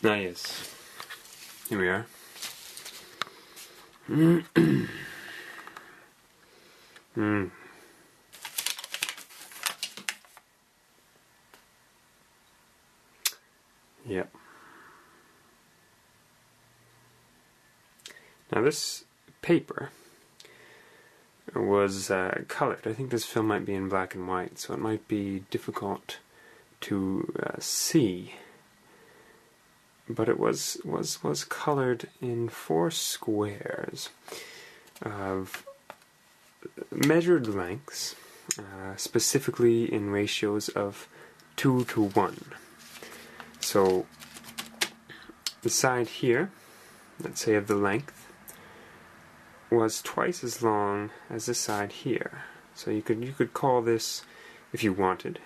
Ah, yes. Here we are. Yep. Now this paper was colored. I think this film might be in black and white, so it might be difficult to see. But it was colored in 4 squares of measured lengths, specifically in ratios of 2 to 1. So the side here, let's say of the length, was twice as long as the side here. So you could call this, if you wanted,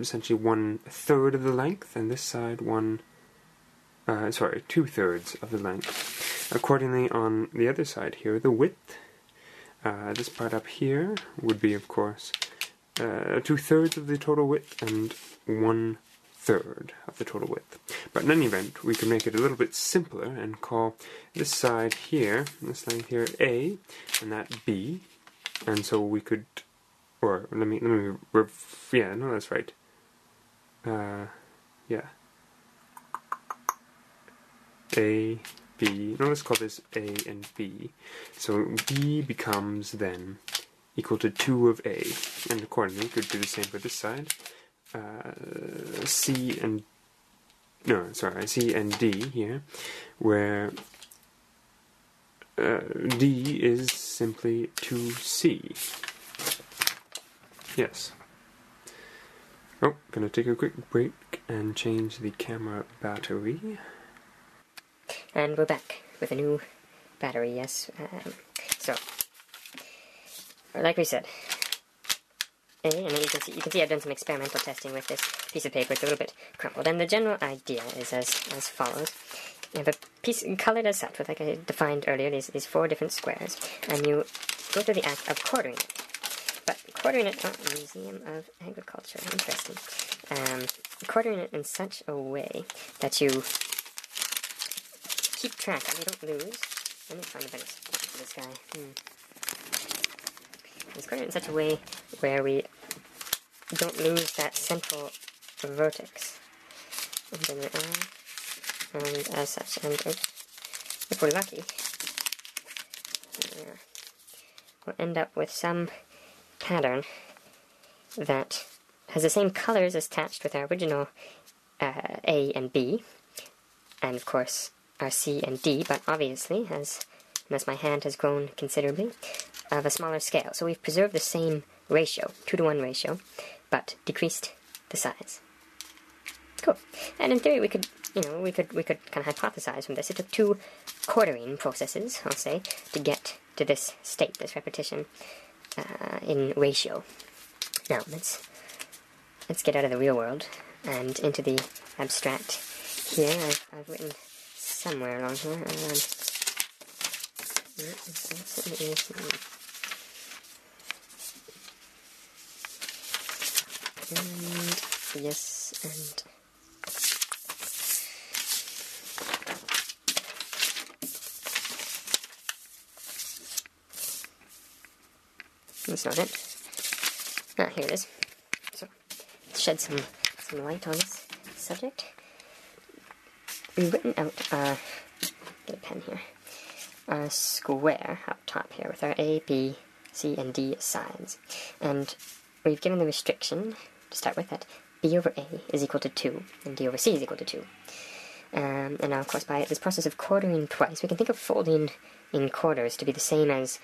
essentially 1/3 of the length, and this side 2/3 of the length. Accordingly, on the other side here, the width, this part up here would be, of course, 2/3 of the total width and 1/3 of the total width. But in any event, we can make it a little bit simpler and call this side here, this length here, A, and that B, and so we could, or yeah, no, that's right. Yeah. A, B, no, let's call this A and B. So B becomes then equal to 2 of A, and accordingly, we could do the same for this side. C and D here, where D is simply 2C. Yes. Oh, gonna take a quick break and change the camera battery. And we're back with a new battery, yes. So, like we said, and you can see I've done some experimental testing with this piece of paper. It's a little bit crumpled, and the general idea is as follows. You have a piece colored as such, with, like I defined earlier, these 4 different squares, and you go through the act of quartering it. But quartering it, Museum of Agriculture, interesting. Quartering it in such a way that you keep track of, you don't lose. Let me find a better spot for this guy. It's quartered in such a way where we don't lose that central vertex. And then and as such, and if we're lucky, we'll end up with some pattern that has the same colors as attached with our original A and B, and of course our C and D, but obviously, as my hand has grown considerably, of a smaller scale. So we've preserved the same ratio, 2 to 1 ratio, but decreased the size. Cool. And in theory, we could kind of hypothesize from this. It took 2 quartering processes, I'll say, to get to this state, this repetition in ratio. Now let's get out of the real world and into the abstract. Here, I've written somewhere along here. And yes, and that's not it. Ah, here it is. So, let's shed some light on this subject. We've written out get a pen here, a square up top here with our A, B, C, and D sides. And we've given the restriction, to start with, that B over A is equal to 2, and D over C is equal to 2. And now, of course, by this process of quartering twice, we can think of folding in quarters to be the same as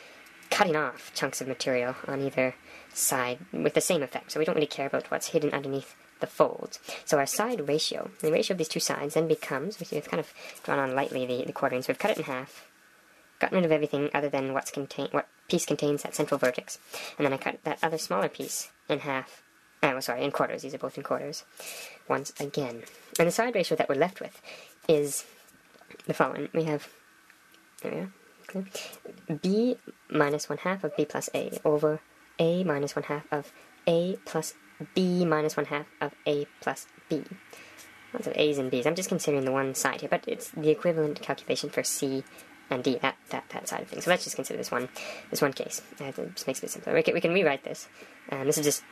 cutting off chunks of material on either side with the same effect. So we don't really care about what's hidden underneath the folds. So our side ratio, the ratio of these 2 sides, then becomes, we've kind of drawn on lightly the quartering, so we've cut it in half, gotten rid of everything other than what piece contains that central vertex, and then I cut that other smaller piece in half, in quarters, these are both in quarters, once again. And the side ratio that we're left with is the following. We have, there we are, okay, B minus 1/2 of B plus A over A minus 1/2 of A plus B minus 1/2 of A plus B. lots of A's and B's. I'm just considering the one side here, but it's the equivalent calculation for C and D, that side of things. So let's just consider this one case. It just makes it a bit simpler. We can rewrite this. And this is just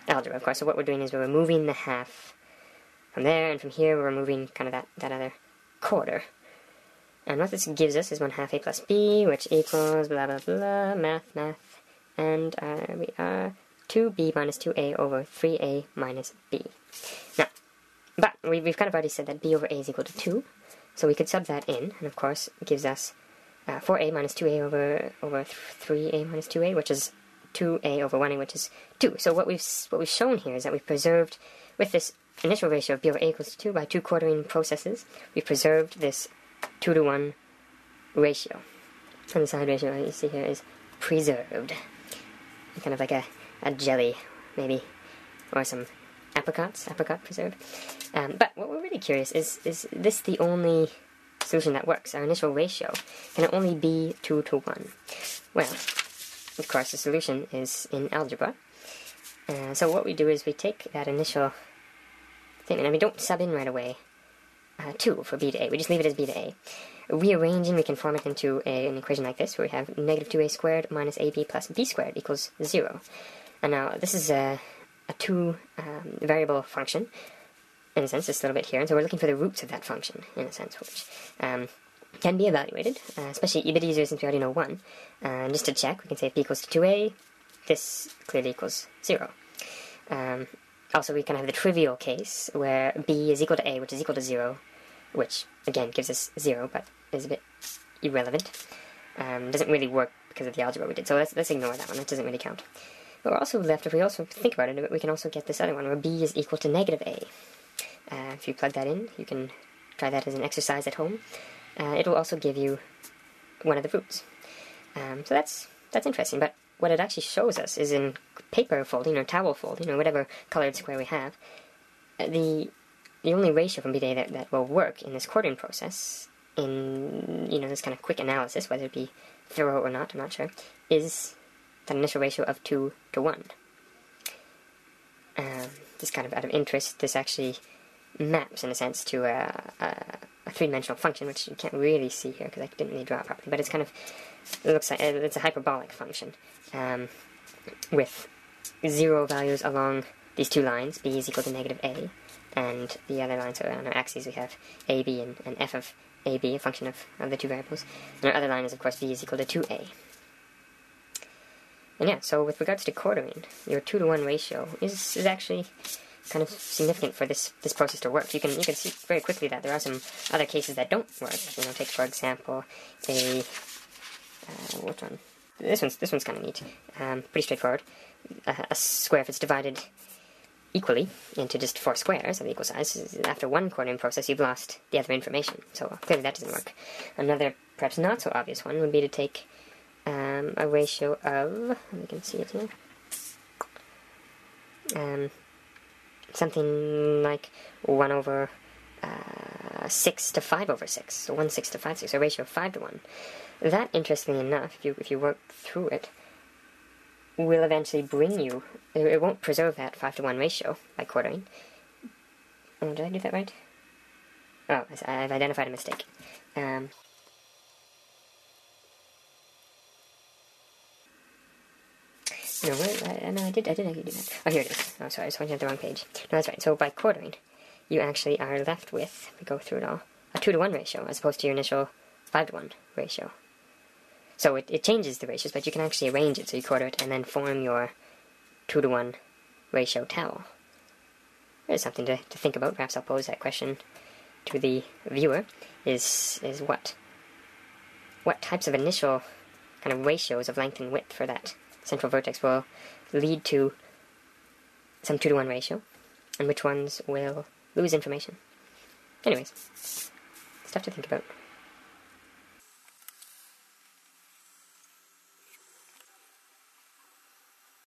algebra, of course. So what we're doing is we're removing the half from there, and from here we're removing kind of that other quarter. And what this gives us is 1/2 A plus B, which equals blah blah blah, math, and we are 2B minus 2A over 3A minus B. Now, but we've kind of already said that B over A is equal to 2, so we could sub that in, and of course it gives us 4A minus 2A over 3A minus 2A, which is 2A over 1A, which is 2. So what we've shown here is that we've preserved, with this initial ratio of B over A equals to 2 by 2 quartering processes, we've preserved this 2-to-1 ratio. And the side ratio you see here is preserved. Kind of like a jelly, maybe, or some apricot preserved. But what we're really curious is this the only solution that works? Our initial ratio, can it only be 2-to-1? Well, of course, the solution is in algebra. So what we do is we take that initial statement, and we don't sub in right away 2 for B to A. We just leave it as B to A. Rearranging, we can form it into an equation like this, where we have negative 2A squared minus AB plus B squared equals 0. And now, this is a two-variable function, in a sense, just a little bit here, and so we're looking for the roots of that function, in a sense, which can be evaluated, especially a bit easier since we already know 1. Just to check, we can say if B equals to 2A, this clearly equals 0. Also, we kind of have the trivial case, where B is equal to A, which is equal to 0, which, again, gives us 0, but is a bit irrelevant. Doesn't really work because of the algebra we did, so let's ignore that one, that doesn't really count. But we're also left, if we also think about it, we can also get this other one, where B is equal to negative A. If you plug that in, you can try that as an exercise at home. It will also give you one of the roots. So that's interesting, but what it actually shows us is in paper folding, or towel folding, or whatever colored square we have, the only ratio from B to A that will work in this quartering process, in this kind of quick analysis, whether it be thorough or not, I'm not sure, is that initial ratio of 2-to-1. Just kind of out of interest, this actually maps, in a sense, to a three-dimensional function, which you can't really see here because I didn't really draw it properly, but it looks like it's a hyperbolic function with 0 values along these two lines. B is equal to negative A, and the other lines, so on our axes we have AB and f of AB, a function of the two variables. And our other line is, of course, B is equal to 2A. And yeah, so with regards to quartering, your 2-to-1 ratio is actually kind of significant for this process to work. You can see very quickly that there are some other cases that don't work. Take for example which one? This one's kind of neat. Pretty straightforward. A square, if it's divided equally into just 4 squares of equal size, after one quartering process, you've lost the other information. So clearly that doesn't work. Another, perhaps not so obvious one, would be to take a ratio of, you can see it here, something like 1 over 6 to 5 over 6, so 1/6 to 5/6, a ratio of 5-to-1. That, interestingly enough, if you work through it, will eventually bring you, it won't preserve that 5-to-1 ratio by quartering. Oh, did I do that right? Oh, I've identified a mistake. No, I did actually do that. Oh, here it is. Oh, sorry, I was pointing at the wrong page. No, that's right. So by quartering, you actually are left with, if we go through it all, a 2-to-1 ratio, as opposed to your initial 5-to-1 ratio. So it changes the ratios, but you can actually arrange it so you quarter it and then form your 2-to-1 ratio towel. There's something to think about. Perhaps I'll pose that question to the viewer, is what types of initial kind of ratios of length and width for that central vertex will lead to some 2-to-1 ratio, and which ones will lose information. Anyways, stuff to think about.